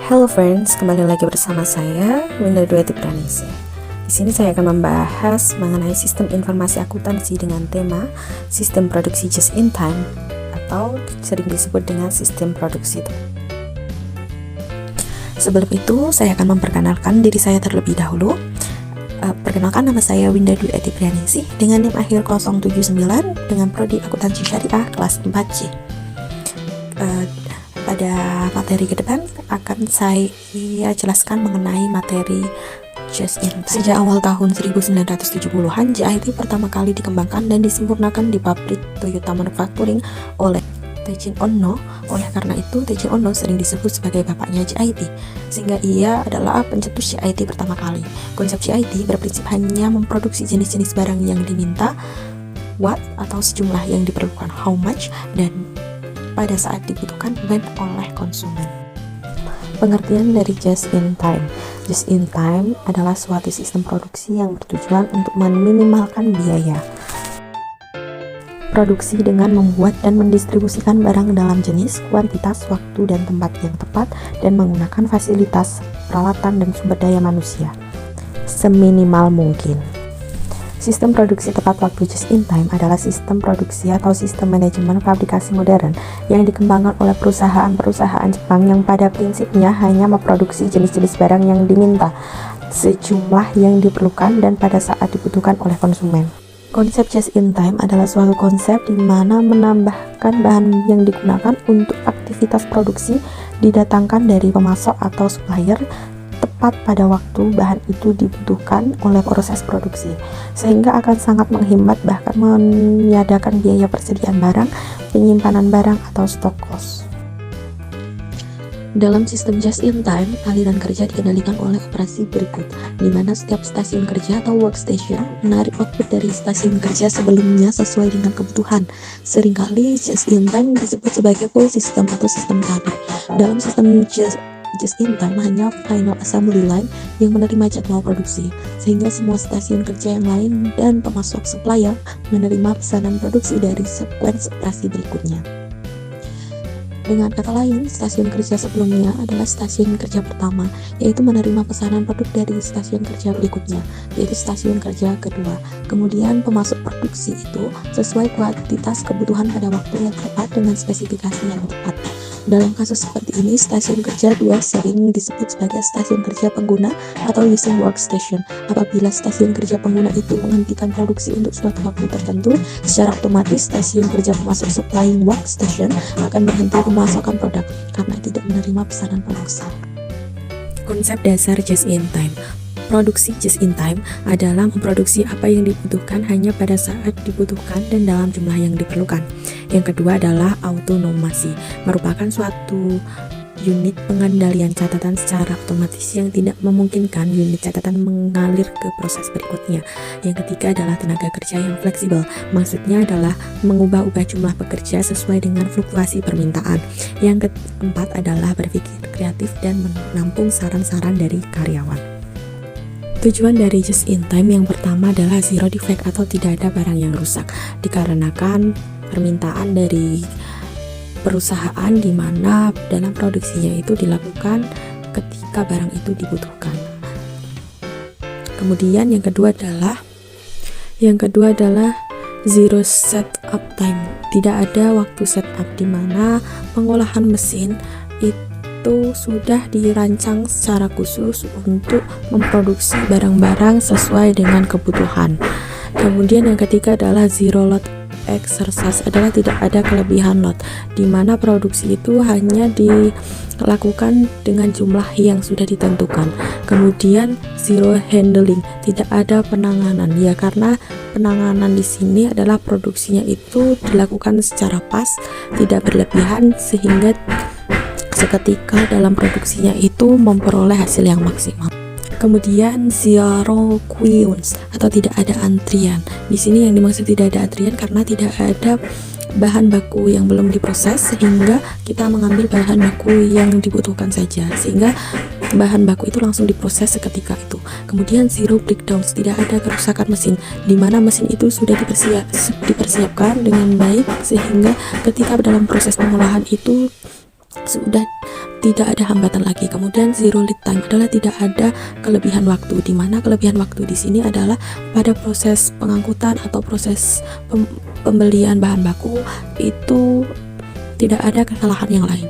Hello friends, kembali lagi bersama saya Winda Dwi Praningsih. Di sini saya akan membahas mengenai sistem informasi akuntansi dengan tema sistem produksi just in time atau sering disebut dengan sistem produksi. Sebelum itu, saya akan memperkenalkan diri saya terlebih dahulu. Perkenalkan, nama saya Winda Dwi Praningsih dengan NIM akhir 079 dengan prodi akuntansi syariah kelas 4C. Pada materi ke depan akan saya jelaskan mengenai materi just in time. Sejak awal tahun 1970-an, JIT pertama kali dikembangkan dan disempurnakan di pabrik Toyota Manufacturing oleh Teijin Ohno. Oleh karena itu, Teijin Ohno sering disebut sebagai bapaknya JIT, sehingga ia adalah pencetus JIT pertama kali. Konsep JIT berprinsip hanya memproduksi jenis-jenis barang yang diminta, what atau sejumlah yang diperlukan, how much, dan pada saat dibutuhkan when oleh konsumen. Pengertian dari just in time. Just in time adalah suatu sistem produksi yang bertujuan untuk meminimalkan biaya produksi dengan membuat dan mendistribusikan barang dalam jenis, kuantitas, waktu, dan tempat yang tepat, dan menggunakan fasilitas, peralatan, dan sumber daya manusia seminimal mungkin. Sistem produksi tepat waktu just in time adalah sistem produksi atau sistem manajemen fabrikasi modern yang dikembangkan oleh perusahaan-perusahaan Jepang yang pada prinsipnya hanya memproduksi jenis-jenis barang yang diminta, sejumlah yang diperlukan, dan pada saat dibutuhkan oleh konsumen. Konsep just in time adalah suatu konsep di mana menambahkan bahan yang digunakan untuk aktivitas produksi didatangkan dari pemasok atau supplier tepat pada waktu bahan itu dibutuhkan oleh proses produksi, sehingga akan sangat menghemat bahkan meniadakan biaya persediaan barang, penyimpanan barang, atau stok cost. Dalam sistem just in time, aliran kerja dikendalikan oleh operasi berikut, di mana setiap stasiun kerja atau workstation menarik output dari stasiun kerja sebelumnya sesuai dengan kebutuhan. Seringkali just in time disebut sebagai full system atau sistem tarif. Dalam sistem just in time hanya final assembly line yang menerima jadwal produksi, sehingga semua stasiun kerja yang lain dan pemasok supplier menerima pesanan produksi dari sekuens operasi berikutnya. Dengan kata lain, stasiun kerja sebelumnya adalah stasiun kerja pertama, yaitu menerima pesanan produk dari stasiun kerja berikutnya, yaitu stasiun kerja kedua. Kemudian pemasok produksi itu sesuai kuantitas kebutuhan pada waktu yang tepat dengan spesifikasi yang tepat. Dalam kasus seperti ini, stasiun kerja 2 sering disebut sebagai stasiun kerja pengguna atau using workstation. Apabila stasiun kerja pengguna itu menghentikan produksi untuk suatu waktu tertentu, secara otomatis stasiun kerja pemasok supplying workstation akan berhenti pemasakan produk karena tidak menerima pesanan produksi. Konsep dasar just in time. Produksi just in time adalah memproduksi apa yang dibutuhkan hanya pada saat dibutuhkan dan dalam jumlah yang diperlukan. Yang kedua adalah autonomasi, merupakan suatu unit pengendalian catatan secara otomatis yang tidak memungkinkan unit catatan mengalir ke proses berikutnya. Yang ketiga adalah tenaga kerja yang fleksibel, maksudnya adalah mengubah-ubah jumlah pekerja sesuai dengan fluktuasi permintaan. Yang keempat adalah berpikir kreatif dan menampung saran-saran dari karyawan. Tujuan dari just in time yang pertama adalah zero defect atau tidak ada barang yang rusak, dikarenakan permintaan dari perusahaan di mana dalam produksinya itu dilakukan ketika barang itu dibutuhkan. Kemudian yang kedua adalah zero setup time. Tidak ada waktu setup di mana pengolahan mesin itu sudah dirancang secara khusus untuk memproduksi barang-barang sesuai dengan kebutuhan. Kemudian yang ketiga adalah zero lot exercise, adalah tidak ada kelebihan lot, di mana produksi itu hanya dilakukan dengan jumlah yang sudah ditentukan. Kemudian zero handling, tidak ada penanganan, ya karena penanganan di sini adalah produksinya itu dilakukan secara pas, tidak berlebihan, sehingga seketika dalam produksinya itu memperoleh hasil yang maksimal. Kemudian zero queues atau tidak ada antrian. Di sini yang dimaksud tidak ada antrian karena tidak ada bahan baku yang belum diproses, sehingga kita mengambil bahan baku yang dibutuhkan saja, sehingga bahan baku itu langsung diproses seketika itu. Kemudian zero breakdowns, tidak ada kerusakan mesin, di mana mesin itu sudah dipersiapkan dengan baik, sehingga ketika dalam proses pengolahan itu sudah tidak ada hambatan lagi. Kemudian zero lead time adalah tidak ada kelebihan waktu, di mana kelebihan waktu di sini adalah pada proses pengangkutan atau proses pembelian bahan baku itu tidak ada kesalahan yang lain.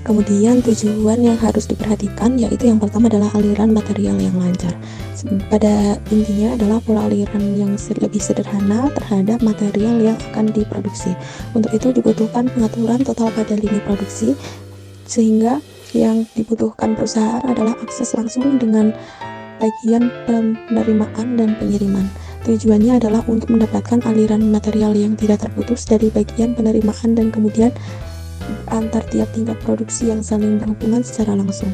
Kemudian tujuan yang harus diperhatikan yaitu yang pertama adalah aliran material yang lancar. Pada intinya adalah pola aliran yang lebih sederhana terhadap material yang akan diproduksi. Untuk itu dibutuhkan pengaturan total pada lini produksi, sehingga yang dibutuhkan perusahaan adalah akses langsung dengan bagian penerimaan dan pengiriman. Tujuannya adalah untuk mendapatkan aliran material yang tidak terputus dari bagian penerimaan dan kemudian antar tiap tingkat produksi yang saling berhubungan secara langsung.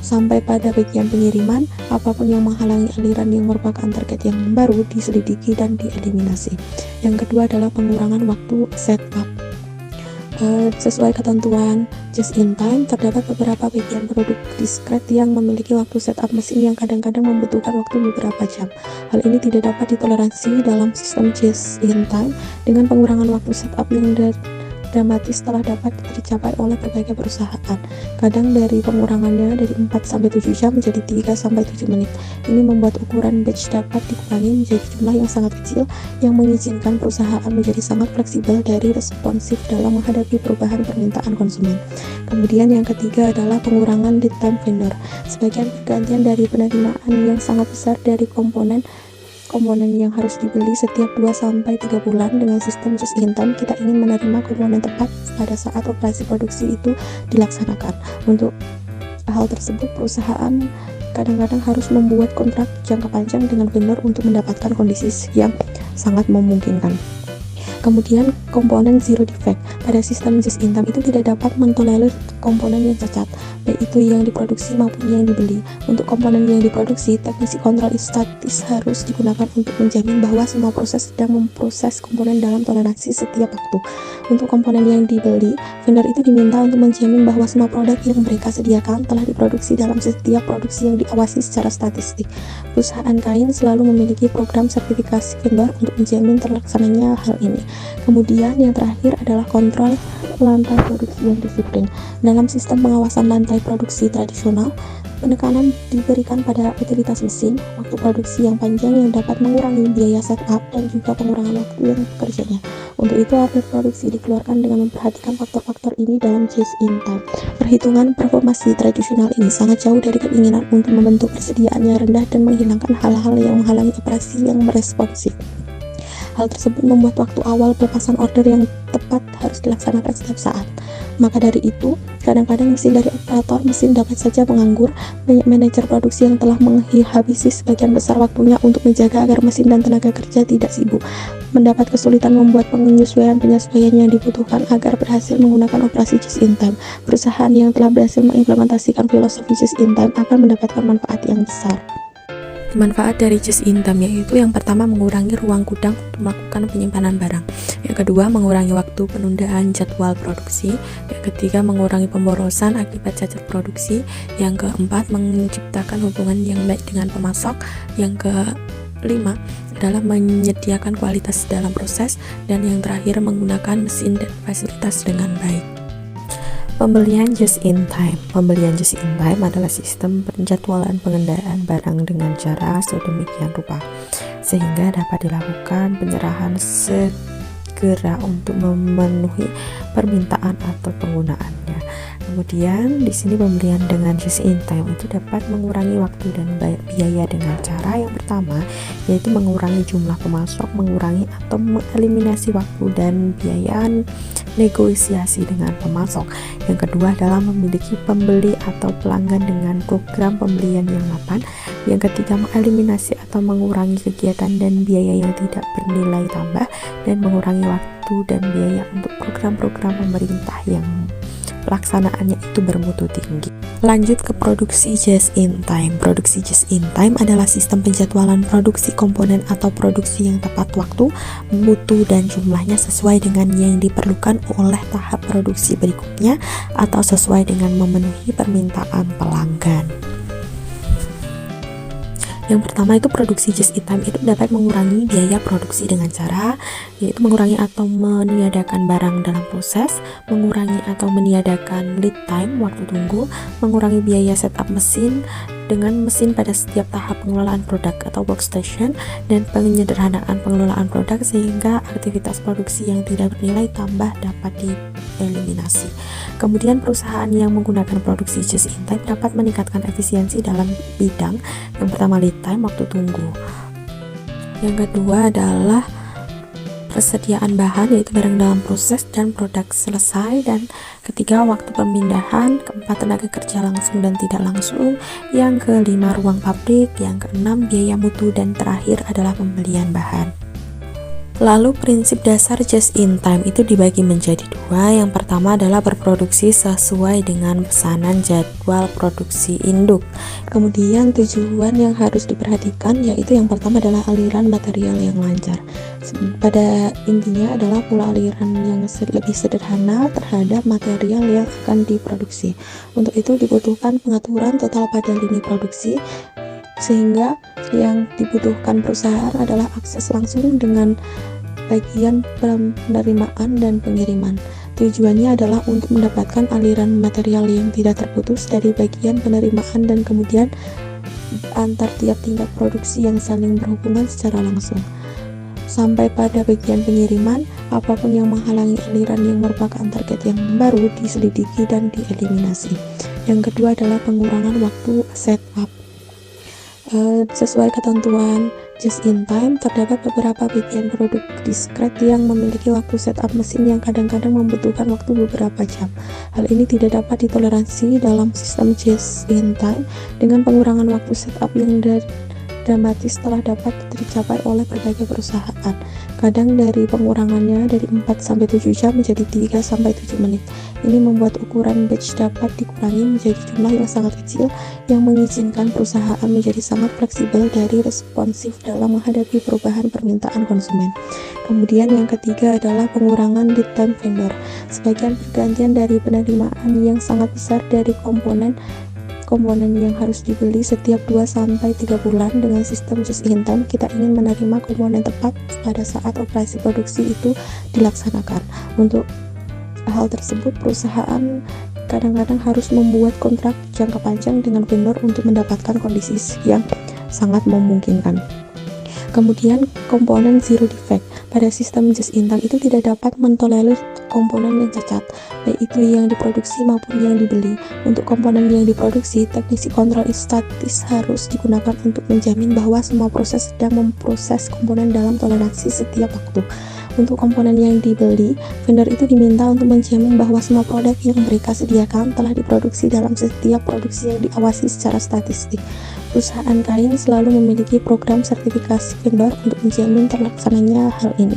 Sampai pada bagian pengiriman, apapun yang menghalangi aliran yang merupakan target yang baru diselidiki dan dieliminasi. Yang kedua adalah pengurangan waktu setup. Sesuai ketentuan just in time, terdapat beberapa bagian produk diskret yang memiliki waktu setup mesin yang kadang-kadang membutuhkan waktu beberapa jam. Hal ini tidak dapat ditoleransi dalam sistem just in time dengan pengurangan waktu setup yang dramatis telah dapat tercapai oleh berbagai perusahaan. Kadang dari pengurangannya dari 4-7 jam menjadi 3-7 menit. Ini membuat ukuran batch dapat dikurangi menjadi jumlah yang sangat kecil, yang mengizinkan perusahaan menjadi sangat fleksibel dari responsif dalam menghadapi perubahan permintaan konsumen. Kemudian yang ketiga adalah pengurangan lead time vendor. Sebagian pergantian dari penerimaan yang sangat besar dari komponen yang harus dibeli setiap 2-3 bulan. Dengan sistem just in time, kita ingin menerima komponen tepat pada saat operasi produksi itu dilaksanakan. Untuk hal tersebut, perusahaan kadang-kadang harus membuat kontrak jangka panjang dengan vendor untuk mendapatkan kondisi yang sangat memungkinkan. Kemudian komponen zero defect. Pada sistem just in time itu tidak dapat mentolerir komponen yang cacat, baik itu yang diproduksi maupun yang dibeli. Untuk komponen yang diproduksi, teknisi kontrol statis harus digunakan untuk menjamin bahwa semua proses sedang memproses komponen dalam toleransi setiap waktu. Untuk komponen yang dibeli, vendor itu diminta untuk menjamin bahwa semua produk yang mereka sediakan telah diproduksi dalam setiap produksi yang diawasi secara statistik. Perusahaan kain selalu memiliki program sertifikasi vendor untuk menjamin terlaksananya hal ini. Kemudian yang terakhir adalah kontrol lantai produksi yang disiplin. Dalam sistem pengawasan lantai produksi tradisional, penekanan diberikan pada utilitas mesin, waktu produksi yang panjang yang dapat mengurangi biaya setup dan juga pengurangan waktu yang bekerjanya. Untuk itu, order produksi dikeluarkan dengan memperhatikan faktor-faktor ini dalam just in time. Perhitungan performasi tradisional ini sangat jauh dari keinginan untuk membentuk persediaan yang rendah dan menghilangkan hal-hal yang menghalangi operasi yang meresponsif. Hal tersebut membuat waktu awal pelepasan order yang tepat harus dilaksanakan setiap saat. Maka dari itu, kadang-kadang mesin dari operator mesin dapat saja menganggur. Banyak manajer produksi yang telah menghabisi sebagian besar waktunya untuk menjaga agar mesin dan tenaga kerja tidak sibuk, mendapat kesulitan membuat penyesuaian yang dibutuhkan agar berhasil menggunakan operasi just in time. Perusahaan yang telah berhasil mengimplementasikan filosofi just in time akan mendapatkan manfaat yang besar. Manfaat dari just in time yaitu yang pertama mengurangi ruang gudang untuk melakukan penyimpanan barang, yang kedua mengurangi waktu penundaan jadwal produksi, yang ketiga mengurangi pemborosan akibat cacat produksi, yang keempat menciptakan hubungan yang baik dengan pemasok, yang kelima adalah menyediakan kualitas dalam proses, dan yang terakhir menggunakan mesin dan fasilitas dengan baik. Pembelian just in time. Pembelian just in time adalah sistem penjadwalan pengendalian barang dengan cara sedemikian rupa sehingga dapat dilakukan penyerahan segera untuk memenuhi permintaan atau penggunaannya. Kemudian di sini pembelian dengan just in time itu dapat mengurangi waktu dan biaya dengan cara yang pertama yaitu mengurangi jumlah pemasok, mengurangi atau mengeliminasi waktu dan biaya negosiasi dengan pemasok. Yang kedua adalah memiliki pembeli atau pelanggan dengan program pembelian yang mapan. Yang ketiga mengeliminasi atau mengurangi kegiatan dan biaya yang tidak bernilai tambah dan mengurangi waktu dan biaya untuk program-program pemerintah yang pelaksanaannya itu bermutu tinggi. Lanjut ke produksi just in time. Produksi just in time adalah sistem penjadwalan produksi komponen atau produksi yang tepat waktu, mutu dan jumlahnya sesuai dengan yang diperlukan oleh tahap produksi berikutnya atau sesuai dengan memenuhi permintaan pelanggan. Yang pertama itu produksi just in time itu dapat mengurangi biaya produksi dengan cara yaitu mengurangi atau meniadakan barang dalam proses, mengurangi atau meniadakan lead time waktu tunggu, mengurangi biaya setup mesin dengan mesin pada setiap tahap pengelolaan produk atau workstation, dan penyederhanaan pengelolaan produk sehingga aktivitas produksi yang tidak bernilai tambah dapat dieliminasi. Kemudian perusahaan yang menggunakan produksi just in time dapat meningkatkan efisiensi dalam bidang yang pertama lead time waktu tunggu. Yang kedua adalah persediaan bahan yaitu barang dalam proses dan produk selesai, dan ketiga waktu pemindahan, keempat tenaga kerja langsung dan tidak langsung, yang kelima ruang pabrik, yang keenam biaya mutu, dan terakhir adalah pembelian bahan. Lalu prinsip dasar just in time itu dibagi menjadi dua. Yang pertama adalah berproduksi sesuai dengan pesanan jadwal produksi induk. Kemudian tujuan yang harus diperhatikan yaitu yang pertama adalah aliran material yang lancar. Pada intinya adalah pola aliran yang lebih sederhana terhadap material yang akan diproduksi. Untuk itu dibutuhkan pengaturan total pada lini produksi, sehingga yang dibutuhkan perusahaan adalah akses langsung dengan bagian penerimaan dan pengiriman. Tujuannya adalah untuk mendapatkan aliran material yang tidak terputus dari bagian penerimaan dan kemudian antar tiap tingkat produksi yang saling berhubungan secara langsung. Sampai pada bagian pengiriman, apapun yang menghalangi aliran yang merupakan target yang baru diselidiki dan dieliminasi. Yang kedua adalah pengurangan waktu setup. Sesuai ketentuan just in time, terdapat beberapa bagian produk diskret yang memiliki waktu setup mesin yang kadang-kadang membutuhkan waktu beberapa jam. Hal ini tidak dapat ditoleransi dalam sistem just in time dengan pengurangan waktu setup yang dramatis telah dapat tercapai oleh berbagai perusahaan. Kadang dari pengurangannya dari 4-7 jam menjadi 3-7 menit. Ini membuat ukuran batch dapat dikurangi menjadi jumlah yang sangat kecil yang mengizinkan perusahaan menjadi sangat fleksibel dari responsif dalam menghadapi perubahan permintaan konsumen. Kemudian yang ketiga adalah pengurangan lead time vendor. Sebagian pergantian dari penerimaan yang sangat besar dari komponen yang harus dibeli setiap 2-3 bulan. Dengan sistem just in time, kita ingin menerima komponen tepat pada saat operasi produksi itu dilaksanakan. Untuk hal tersebut, perusahaan kadang-kadang harus membuat kontrak jangka panjang dengan vendor untuk mendapatkan kondisi yang sangat memungkinkan. Kemudian komponen zero defect. Pada sistem just in time itu tidak dapat mentolerir komponen yang cacat, baik itu yang diproduksi maupun yang dibeli. Untuk komponen yang diproduksi, teknisi kontrol statis harus digunakan untuk menjamin bahwa semua proses sedang memproses komponen dalam toleransi setiap waktu. Untuk komponen yang dibeli, vendor itu diminta untuk menjamin bahwa semua produk yang mereka sediakan telah diproduksi dalam setiap produksi yang diawasi secara statistik. Perusahaan kain selalu memiliki program sertifikasi vendor untuk menjamin terlaksananya hal ini.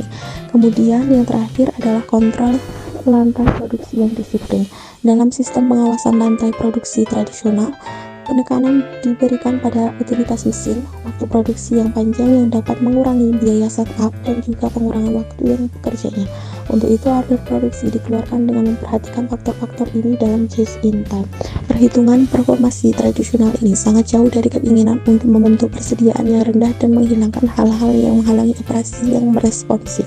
Kemudian yang terakhir adalah kontrol lantai produksi yang disiplin. Dalam sistem pengawasan lantai produksi tradisional, penekanan diberikan pada utilitas mesin, waktu produksi yang panjang yang dapat mengurangi biaya setup dan juga pengurangan waktu yang bekerjanya. Untuk itu, order produksi dikeluarkan dengan memperhatikan faktor-faktor ini dalam just in time. Perhitungan performasi tradisional ini sangat jauh dari keinginan untuk membentuk persediaan yang rendah dan menghilangkan hal-hal yang menghalangi operasi yang responsif.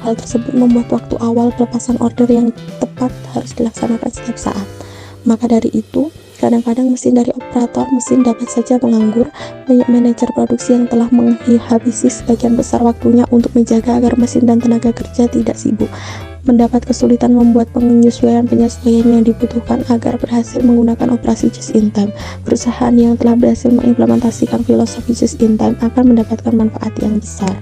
Hal tersebut membuat waktu awal pelepasan order yang tepat harus dilaksanakan setiap saat. Maka dari itu, kadang-kadang mesin dari operator mesin dapat saja menganggur. Banyak manajer produksi yang telah menghabisi sebagian besar waktunya untuk menjaga agar mesin dan tenaga kerja tidak sibuk, mendapat kesulitan membuat penyesuaian yang dibutuhkan agar berhasil menggunakan operasi just in time. Perusahaan yang telah berhasil mengimplementasikan filosofi just in time akan mendapatkan manfaat yang besar.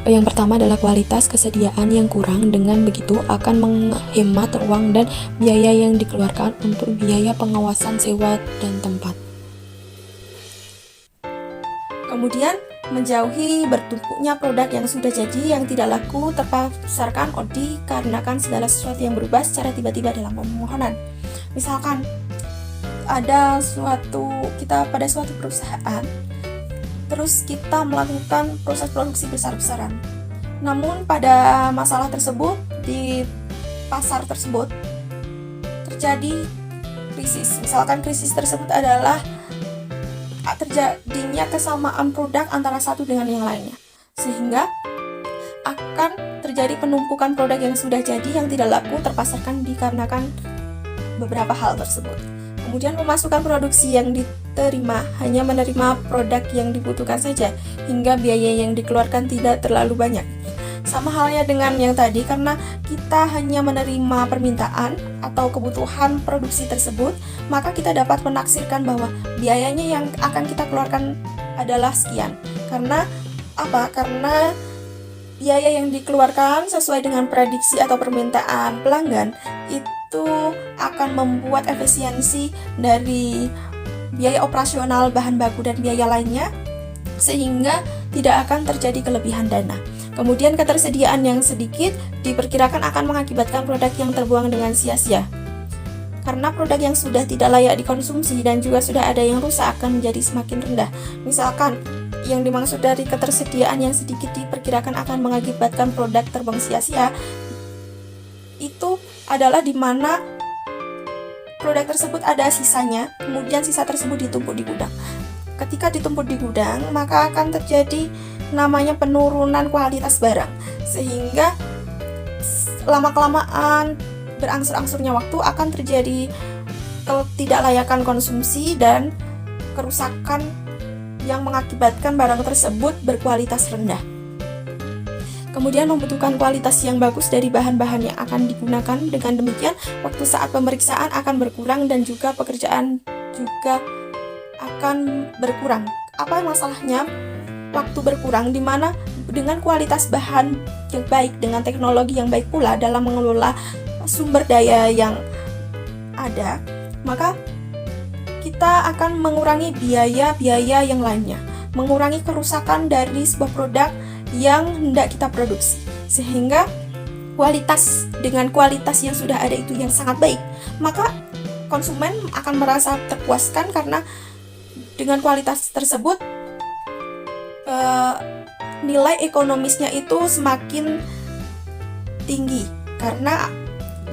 Yang pertama adalah kualitas kesediaan yang kurang, dengan begitu akan menghemat ruang dan biaya yang dikeluarkan untuk biaya pengawasan sewa dan tempat. Kemudian menjauhi bertumpuknya produk yang sudah jadi yang tidak laku terpasarkan dikarenakan segala sesuatu yang berubah secara tiba-tiba dalam pemohonan. Misalkan kita pada suatu perusahaan, terus kita melakukan proses produksi besar-besaran. Namun pada masalah tersebut di pasar tersebut terjadi krisis. Misalkan krisis tersebut adalah terjadinya kesamaan produk antara satu dengan yang lainnya, sehingga akan terjadi penumpukan produk yang sudah jadi yang tidak laku terpasarkan dikarenakan beberapa hal tersebut. Kemudian pemasukan produksi yang diterima hanya menerima produk yang dibutuhkan saja, hingga biaya yang dikeluarkan tidak terlalu banyak. Sama halnya dengan yang tadi, karena kita hanya menerima permintaan atau kebutuhan produksi tersebut, maka kita dapat menaksirkan bahwa biayanya yang akan kita keluarkan adalah sekian. Karena apa? Karena biaya yang dikeluarkan sesuai dengan prediksi atau permintaan pelanggan itu akan membuat efisiensi dari biaya operasional bahan baku dan biaya lainnya, sehingga tidak akan terjadi kelebihan dana. Kemudian ketersediaan yang sedikit diperkirakan akan mengakibatkan produk yang terbuang dengan sia-sia. Karena produk yang sudah tidak layak dikonsumsi dan juga sudah ada yang rusak akan menjadi semakin rendah. Misalkan yang dimaksud dari ketersediaan yang sedikit diperkirakan akan mengakibatkan produk terbuang sia-sia, itu adalah di mana produk tersebut ada sisanya, kemudian sisa tersebut ditumpuk di gudang. Ketika ditumpuk di gudang, maka akan terjadi namanya penurunan kualitas barang, sehingga lama-kelamaan berangsur-angsurnya waktu akan terjadi ketidaklayakan konsumsi dan kerusakan yang mengakibatkan barang tersebut berkualitas rendah. Kemudian membutuhkan kualitas yang bagus dari bahan-bahan yang akan digunakan. Dengan demikian, waktu saat pemeriksaan akan berkurang dan juga pekerjaan juga akan berkurang. Apa masalahnya? Waktu berkurang, di mana dengan kualitas bahan yang baik, dengan teknologi yang baik pula dalam mengelola sumber daya yang ada, maka kita akan mengurangi biaya-biaya yang lainnya, mengurangi kerusakan dari sebuah produk yang hendak kita produksi, sehingga dengan kualitas yang sudah ada itu yang sangat baik, maka konsumen akan merasa terpuaskan karena dengan kualitas tersebut nilai ekonomisnya itu semakin tinggi. Karena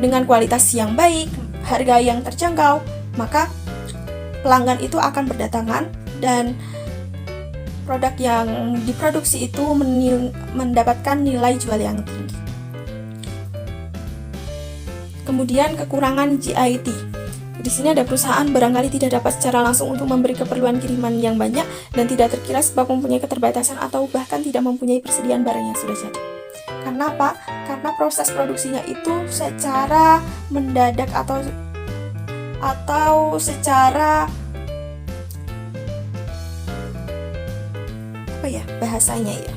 dengan kualitas yang baik, harga yang terjangkau, maka pelanggan itu akan berdatangan dan produk yang diproduksi itu mendapatkan nilai jual yang tinggi. Kemudian kekurangan GIT. Di sini ada perusahaan barangkali tidak dapat secara langsung untuk memberi keperluan kiriman yang banyak dan tidak terkira sebab mempunyai keterbatasan atau bahkan tidak mempunyai persediaan barang yang sudah jadi. Karena apa? Karena proses produksinya itu secara mendadak atau secara bahasanya ya.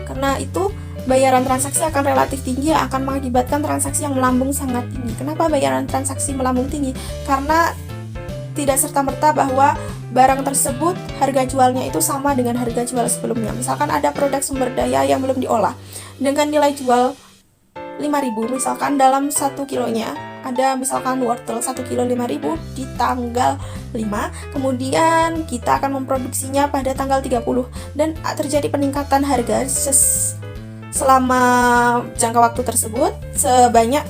Karena itu bayaran transaksi akan relatif tinggi yang akan mengakibatkan transaksi yang melambung sangat tinggi. Kenapa bayaran transaksi melambung tinggi? Karena tidak serta-merta bahwa barang tersebut harga jualnya itu sama dengan harga jual sebelumnya. Misalkan ada produk sumber daya yang belum diolah dengan nilai jual 5.000, misalkan dalam 1 kilonya ada misalkan wortel 1 kilo 5.000 di tanggal 5, kemudian kita akan memproduksinya pada tanggal 30 dan terjadi peningkatan harga selama jangka waktu tersebut sebanyak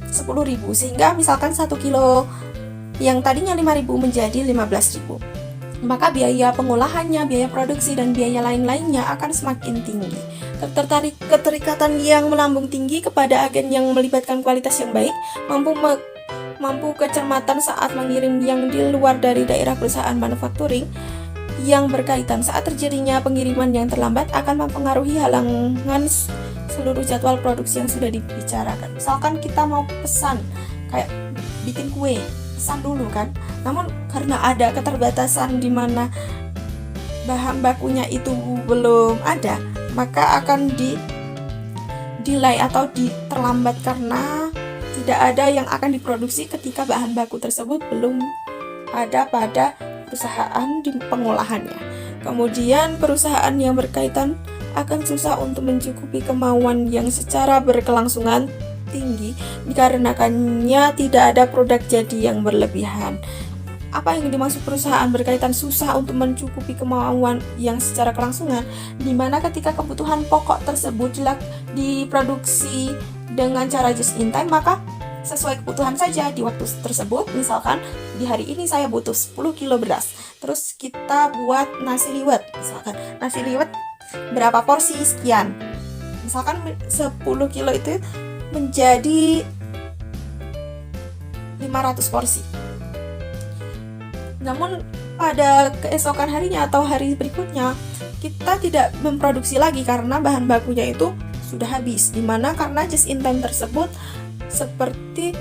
10.000, sehingga misalkan 1 kilo yang tadinya 5.000 menjadi 15.000. Maka biaya pengolahannya, biaya produksi, dan biaya lain-lainnya akan semakin tinggi. Keterikatan yang melambung tinggi kepada agen yang melibatkan kualitas yang baik, mampu kecermatan saat mengirim yang di luar dari daerah perusahaan manufacturing yang berkaitan. Saat terjadinya pengiriman yang terlambat akan mempengaruhi halangan seluruh jadwal produksi yang sudah dibicarakan. Misalkan kita mau pesan kayak bikin kue, pesan dulu kan, namun karena ada keterbatasan di mana bahan bakunya itu belum ada, maka akan delay atau terlambat karena tidak ada yang akan diproduksi ketika bahan baku tersebut belum ada pada perusahaan di pengolahannya. Kemudian perusahaan yang berkaitan akan susah untuk mencukupi kemauan yang secara berkelangsungan tinggi dikarenakannya tidak ada produk jadi yang berlebihan. Apa yang dimaksud perusahaan berkaitan susah untuk mencukupi kemauan yang secara kelangsungan, di mana ketika kebutuhan pokok tersebut diproduksi dengan cara just in time, maka sesuai kebutuhan saja di waktu tersebut. Misalkan di hari ini saya butuh 10 kilo beras, terus kita buat nasi liwet. Misalkan nasi liwet berapa porsi sekian, misalkan 10 kilo itu menjadi 500 porsi. Namun pada keesokan harinya atau hari berikutnya kita tidak memproduksi lagi karena bahan bakunya itu sudah habis. Dimana karena just in time tersebut seperti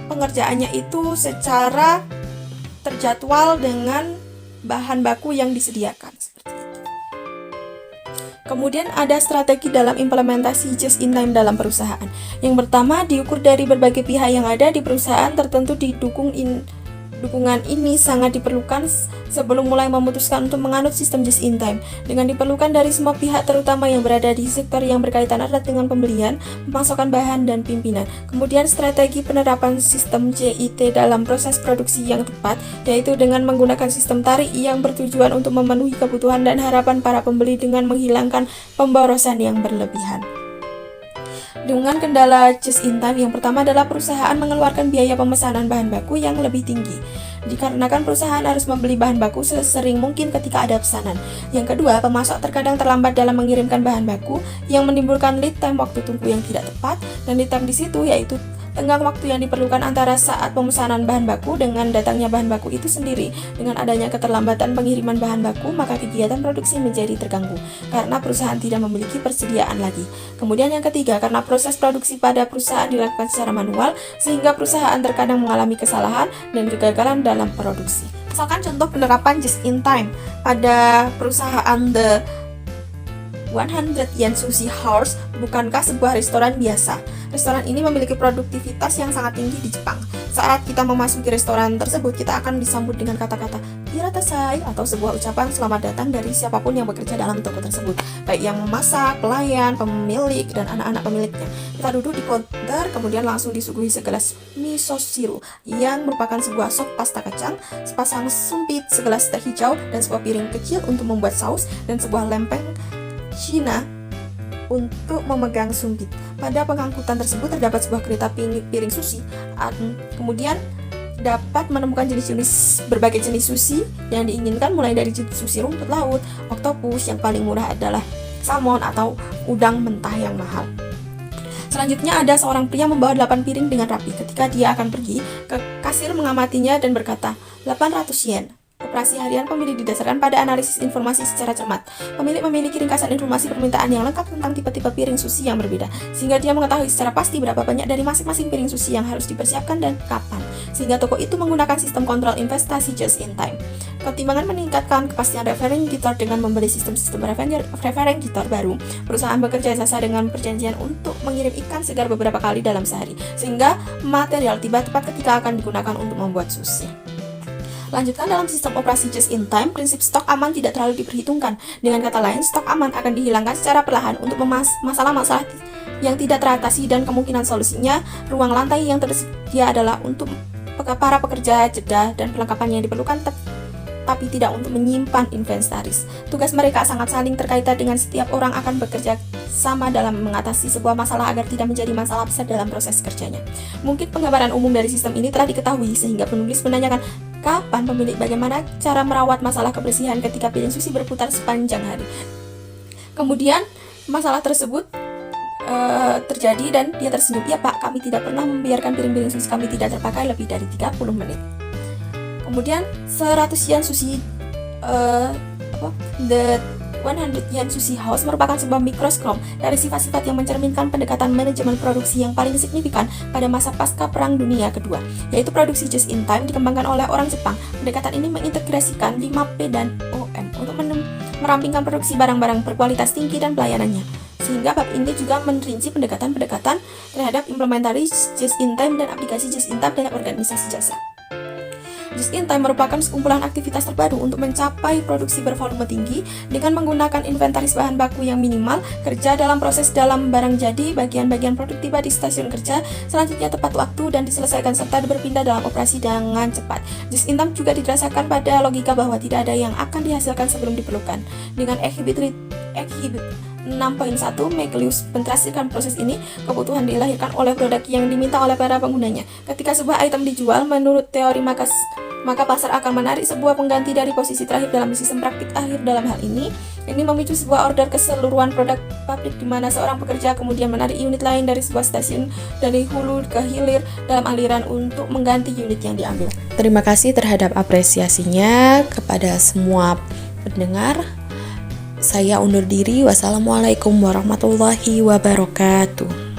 pengerjaannya itu secara terjadwal dengan bahan baku yang disediakan. Seperti itu. Kemudian ada strategi dalam implementasi just in time dalam perusahaan. Yang pertama, diukur dari berbagai pihak yang ada di perusahaan tertentu. Dukungan ini sangat diperlukan sebelum mulai memutuskan untuk menganut sistem just in time. Dengan diperlukan dari semua pihak terutama yang berada di sektor yang berkaitan erat dengan pembelian, pemasokan bahan, dan pimpinan. Kemudian strategi penerapan sistem JIT dalam proses produksi yang tepat, yaitu dengan menggunakan sistem tarik yang bertujuan untuk memenuhi kebutuhan dan harapan para pembeli dengan menghilangkan pemborosan yang berlebihan. Dengan kendala just in time, yang pertama adalah perusahaan mengeluarkan biaya pemesanan bahan baku yang lebih tinggi, dikarenakan perusahaan harus membeli bahan baku sesering mungkin ketika ada pesanan. Yang kedua, pemasok terkadang terlambat dalam mengirimkan bahan baku yang menimbulkan lead time waktu tunggu yang tidak tepat, dan lead time di situ yaitu tenggang waktu yang diperlukan antara saat pemesanan bahan baku dengan datangnya bahan baku itu sendiri. Dengan adanya keterlambatan pengiriman bahan baku, maka kegiatan produksi menjadi terganggu karena perusahaan tidak memiliki persediaan lagi. Kemudian yang ketiga, karena proses produksi pada perusahaan dilakukan secara manual, sehingga perusahaan terkadang mengalami kesalahan dan kegagalan dalam produksi. Misalkan contoh penerapan just in time pada perusahaan The 100 Yen Sushi House bukankah sebuah restoran biasa? Restoran ini memiliki produktivitas yang sangat tinggi di Jepang. Saat kita memasuki restoran tersebut, kita akan disambut dengan kata-kata "Iratasai" atau sebuah ucapan selamat datang dari siapapun yang bekerja dalam toko tersebut, baik yang memasak, pelayan, pemilik, dan anak-anak pemiliknya. Kita duduk di counter, kemudian langsung disuguhi segelas miso siru yang merupakan sebuah sop pasta kacang, sepasang sumpit, segelas teh hijau, dan sebuah piring kecil untuk membuat saus, dan sebuah lempeng Cina untuk memegang sumpit. Pada pengangkutan tersebut terdapat sebuah kereta piring sushi. Kemudian dapat menemukan berbagai jenis sushi yang diinginkan, mulai dari jenis sushi rumput laut, oktopus, yang paling murah adalah salmon atau udang mentah yang mahal. Selanjutnya ada seorang pria membawa 8 piring dengan rapi. Ketika dia akan pergi, kasir mengamatinya dan berkata, 800 yen. Operasi harian pemilik didasarkan pada analisis informasi secara cermat. Pemilik memiliki ringkasan informasi permintaan yang lengkap tentang tipe-tipe piring sushi yang berbeda, sehingga dia mengetahui secara pasti berapa banyak dari masing-masing piring sushi yang harus dipersiapkan dan kapan. Sehingga toko itu menggunakan sistem kontrol investasi just in time. Pertimbangan meningkatkan kepastian refrigerator dengan membeli sistem-sistem refrigerator baru. Perusahaan bekerja jasa dengan perjanjian untuk mengirim ikan segar beberapa kali dalam sehari, sehingga material tiba tepat ketika akan digunakan untuk membuat sushi. Lanjutkan dalam sistem operasi just in time, prinsip stok aman tidak terlalu diperhitungkan. Dengan kata lain, stok aman akan dihilangkan secara perlahan untuk masalah-masalah yang tidak teratasi, dan kemungkinan solusinya ruang lantai yang tersedia adalah untuk para pekerja jeda dan perlengkapan yang diperlukan, tapi tidak untuk menyimpan inventaris. Tugas mereka sangat saling terkaitan dengan setiap orang akan bekerja sama dalam mengatasi sebuah masalah agar tidak menjadi masalah besar dalam proses kerjanya. Mungkin penggambaran umum dari sistem ini telah diketahui, sehingga penulis menanyakan kapan pemilik bagaimana cara merawat masalah kebersihan ketika piring sushi berputar sepanjang hari. Kemudian masalah tersebut terjadi dan dia tersenyum. "Ya Pak, kami tidak pernah membiarkan piring-piring sushi kami tidak terpakai lebih dari 30 menit. Kemudian 100 yen sushi The 100 Yen Sushi House merupakan sebuah mikroskop dari sifat-sifat yang mencerminkan pendekatan manajemen produksi yang paling signifikan pada masa pasca Perang Dunia Kedua, yaitu produksi just in time dikembangkan oleh orang Jepang. Pendekatan ini mengintegrasikan 5P dan OM untuk merampingkan produksi barang-barang berkualitas tinggi dan pelayanannya. Sehingga bab ini juga merinci pendekatan-pendekatan terhadap implementasi just in time dan aplikasi just in time dalam organisasi jasa. Just in time merupakan sekumpulan aktivitas terbaru untuk mencapai produksi bervolume tinggi dengan menggunakan inventaris bahan baku yang minimal, kerja dalam proses dalam barang jadi, bagian-bagian produk tiba di stasiun kerja, selanjutnya tepat waktu dan diselesaikan serta berpindah dalam operasi dengan cepat. Just in time juga didasarkan pada logika bahwa tidak ada yang akan dihasilkan sebelum diperlukan. Dengan exhibit 6.1, Mcleus mentranskripsikan proses ini, kebutuhan dilahirkan oleh produk yang diminta oleh para penggunanya. Ketika sebuah item dijual, menurut teori maka pasar akan menarik sebuah pengganti dari posisi terakhir dalam sistem praktik akhir. Dalam hal ini memicu sebuah order keseluruhan produk pabrik di mana seorang pekerja kemudian menarik unit lain dari sebuah stasiun dari hulu ke hilir dalam aliran untuk mengganti unit yang diambil. Terima kasih terhadap apresiasinya kepada semua pendengar. Saya undur diri. Wassalamualaikum warahmatullahi wabarakatuh.